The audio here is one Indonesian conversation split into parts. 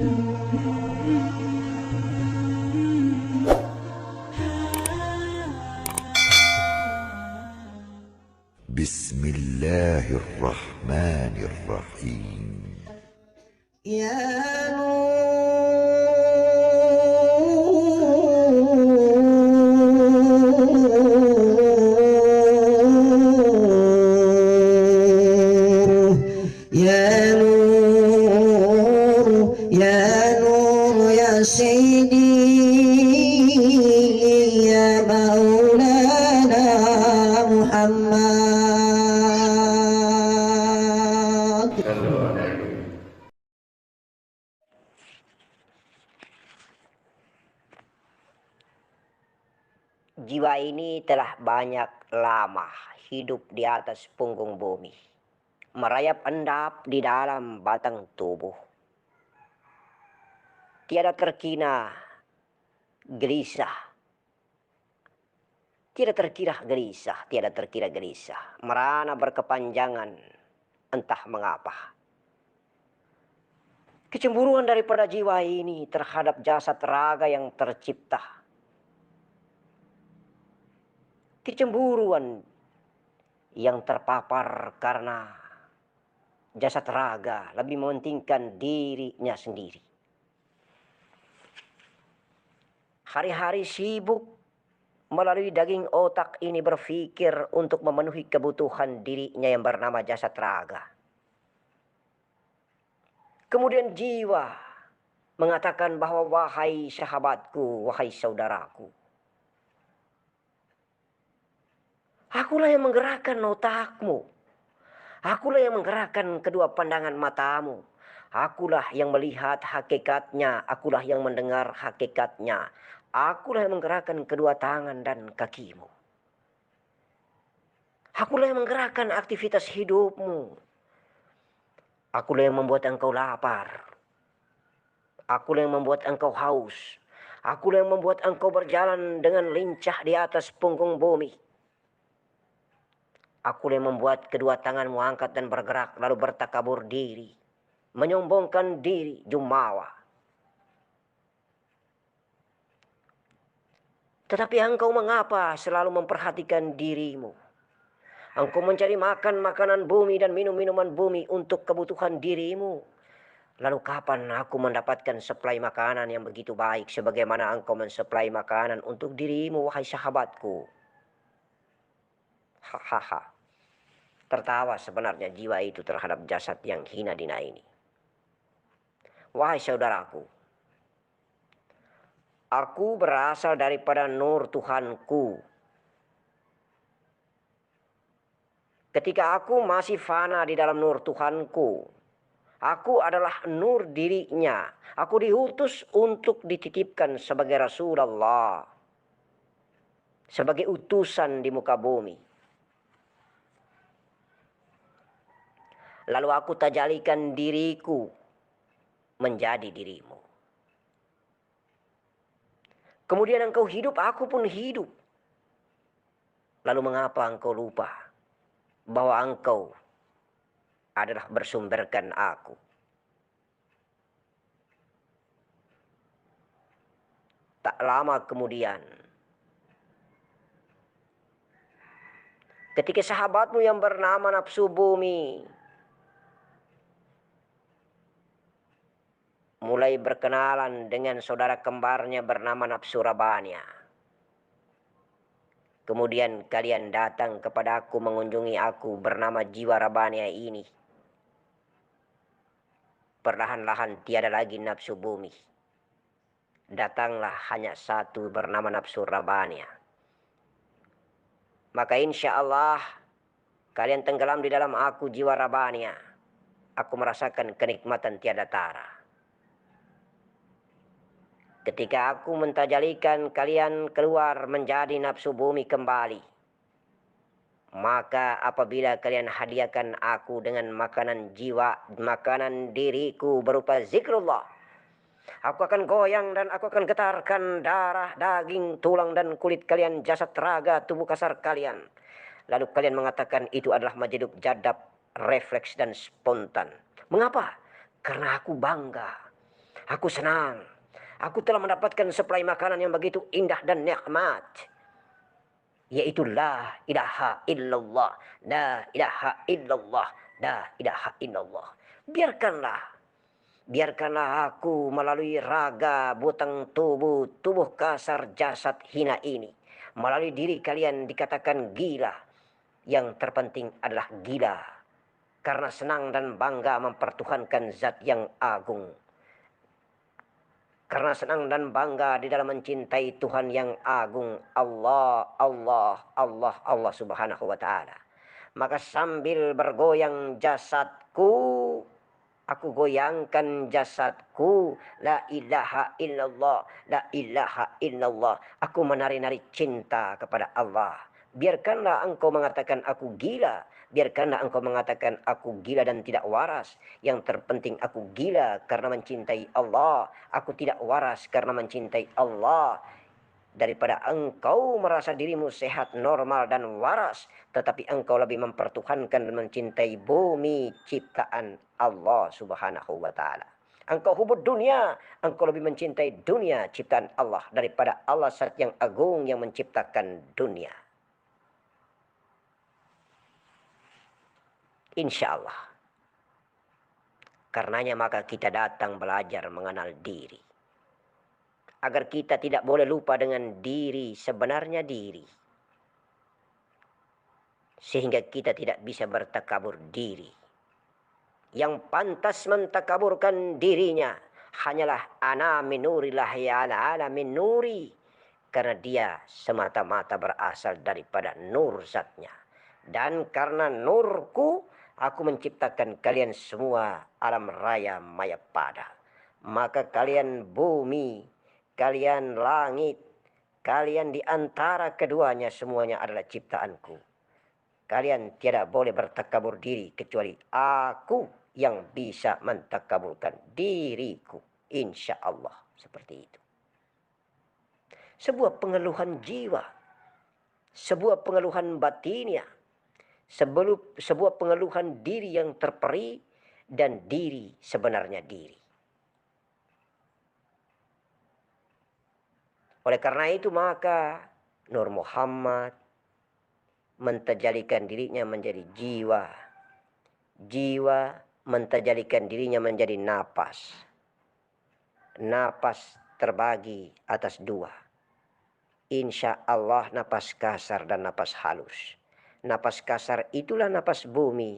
بسم الله الرحمن الرحيم. يا نور يا نور يا نور يا سيدي يا مولانا محمد. Jiwa ini telah banyak lama hidup di atas punggung bumi, merayap endap di dalam batang tubuh. Tiada terkira gelisah, tiada terkira gelisah, merana berkepanjangan entah mengapa. Kecemburuan daripada jiwa ini terhadap jasad raga yang tercipta. Kecemburuan yang terpapar karena jasad raga lebih mementingkan dirinya sendiri. Hari-hari sibuk melalui daging otak ini berpikir untuk memenuhi kebutuhan dirinya yang bernama jasad raga. Kemudian jiwa mengatakan bahwa wahai sahabatku, wahai saudaraku, akulah yang menggerakkan otakmu. Akulah yang menggerakkan kedua pandangan matamu. Akulah yang melihat hakikatnya. Akulah yang mendengar hakikatnya. Akulah yang menggerakkan kedua tangan dan kakimu. Akulah yang menggerakkan aktivitas hidupmu. Akulah yang membuat engkau lapar. Akulah yang membuat engkau haus. Akulah yang membuat engkau berjalan dengan lincah di atas punggung bumi. Akulah yang membuat kedua tanganmu angkat dan bergerak, lalu bertakabur diri, menyombongkan diri, jumawa. Tetapi engkau mengapa selalu memperhatikan dirimu? Engkau mencari makan makanan bumi dan minum minuman bumi untuk kebutuhan dirimu. Lalu kapan aku mendapatkan suplai makanan yang begitu baik sebagaimana engkau mensuplai makanan untuk dirimu, wahai sahabatku? Hahaha. Tertawa sebenarnya jiwa itu terhadap jasad yang hina dina ini. Wahai saudaraku, aku berasal daripada nur Tuhanku. Ketika aku masih fana di dalam nur Tuhanku, aku adalah nur dirinya. Aku diutus untuk dititipkan sebagai Rasulullah, sebagai utusan di muka bumi. Lalu aku tajalikan diriku menjadi dirimu. Kemudian engkau hidup, aku pun hidup. Lalu mengapa engkau lupa bahwa engkau adalah bersumberkan aku? Tak lama kemudian, ketika sahabatmu yang bernama nafsu bumi mulai berkenalan dengan saudara kembarnya bernama nafsu rabania. Kemudian kalian datang kepada aku, mengunjungi aku bernama jiwa rabania ini. Perlahan-lahan tiada lagi nafsu bumi. Datanglah hanya satu bernama nafsu rabania. Maka insya Allah kalian tenggelam di dalam aku, jiwa rabania. Aku merasakan kenikmatan tiada tara. Ketika aku mentajalikan kalian keluar menjadi nafsu bumi kembali, maka apabila kalian hadiahkan aku dengan makanan jiwa, makanan diriku berupa zikrullah, aku akan goyang dan aku akan getarkan darah, daging, tulang dan kulit kalian, jasad raga, tubuh kasar kalian. Lalu kalian mengatakan itu adalah majidub jadab, refleks dan spontan. Mengapa? Karena aku bangga. Aku senang. Aku telah mendapatkan suplai makanan yang begitu indah dan nikmat. Yaitu la ilaha illallah. La ilaha illallah. La ilaha illallah. Biarkanlah aku melalui raga butang tubuh kasar jasad hina ini. Melalui diri kalian dikatakan gila. Yang terpenting adalah gila. Karena senang dan bangga mempertuhankan zat yang agung. Karena senang dan bangga di dalam mencintai Tuhan yang agung. Allah subhanahu wa ta'ala. Maka sambil bergoyang jasadku, aku goyangkan jasadku. La ilaha illallah. La ilaha illallah. Aku menari-nari cinta kepada Allah. Biarkanlah engkau mengatakan aku gila. Biarkanlah engkau mengatakan aku gila dan tidak waras. Yang terpenting aku gila karena mencintai Allah. Aku tidak waras karena mencintai Allah. Daripada engkau merasa dirimu sehat, normal dan waras, tetapi engkau lebih mempertuhankan dan mencintai bumi ciptaan Allah subhanahu wa ta'ala. Engkau hubud dunia, engkau lebih mencintai dunia ciptaan Allah daripada Allah zat yang agung yang menciptakan dunia. Insya Allah. Karenanya maka kita datang belajar mengenal diri. Agar kita tidak boleh lupa dengan diri, sebenarnya diri. Sehingga kita tidak bisa bertakabur diri. Yang pantas mentakaburkan dirinya hanyalah ana min nurillah ya ala min nuri. Karena dia semata-mata berasal daripada nur zatnya. Dan karena nurku, aku menciptakan kalian semua alam raya maya pada. Maka kalian bumi, kalian langit, kalian di antara keduanya semuanya adalah ciptaanku. Kalian tidak boleh bertakabur diri kecuali aku yang bisa mentakaburkan diriku. Insya Allah seperti itu. Sebuah pengeluhan jiwa, sebuah pengeluhan batinnya, sebuah pengeluhan diri yang terperi dan diri sebenarnya diri. Oleh karena itu maka Nur Muhammad mentajalikan dirinya menjadi jiwa. Jiwa mentajalikan dirinya menjadi napas. Napas terbagi atas dua. Insya Allah napas kasar dan napas halus. Napas kasar itulah napas bumi.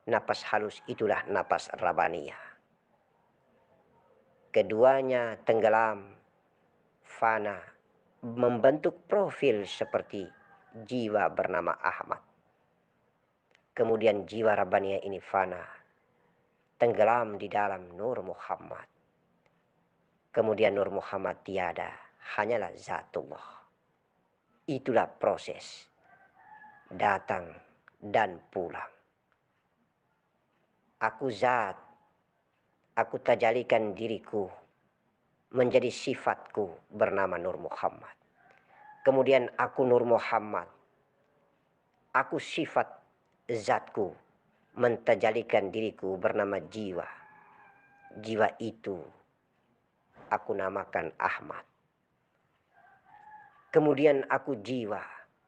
Napas halus itulah napas rabaniyah. Keduanya tenggelam, fana, membentuk profil seperti jiwa bernama Ahmad. Kemudian jiwa Rabbaniyah ini fana, tenggelam di dalam Nur Muhammad. Kemudian Nur Muhammad tiada, hanyalah Zatullah. Itulah proses datang dan pulang. Aku zat, aku tajalikan diriku menjadi sifatku bernama Nur Muhammad. Kemudian aku Nur Muhammad, aku sifat zatku mentajalikan diriku bernama jiwa. Jiwa itu aku namakan Ahmad. Kemudian aku jiwa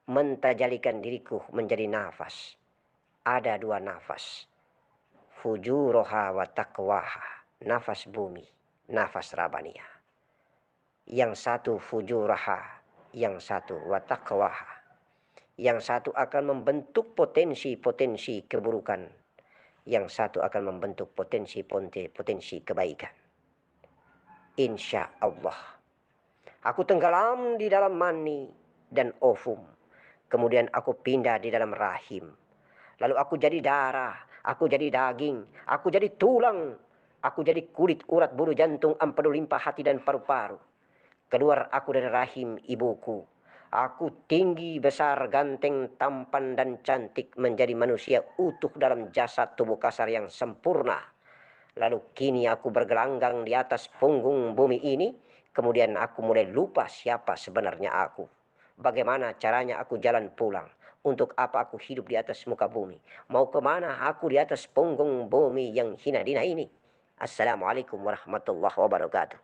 mentajalikan diriku menjadi nafas. Ada dua nafas. Fujuroha wa taqwaha. Nafas bumi, nafas rabaniyah. Yang satu fujuraha, yang satu wa taqwaha. Yang satu akan membentuk potensi-potensi keburukan. Yang satu akan membentuk potensi kebaikan. Insya Allah. Aku tenggelam di dalam mani dan ovum. Kemudian aku pindah di dalam rahim. Lalu aku jadi darah, aku jadi daging, aku jadi tulang, aku jadi kulit, urat, bulu, jantung, empedu, limpa, hati dan paru-paru. Keluar aku dari rahim ibuku. Aku tinggi, besar, ganteng, tampan dan cantik menjadi manusia utuh dalam jasad tubuh kasar yang sempurna. Lalu kini aku bergelanggang di atas punggung bumi ini. Kemudian aku mulai lupa siapa sebenarnya aku. Bagaimana caranya aku jalan pulang. Untuk apa aku hidup di atas muka bumi. Mau kemana aku di atas punggung bumi yang hina dina ini. Assalamualaikum warahmatullahi wabarakatuh.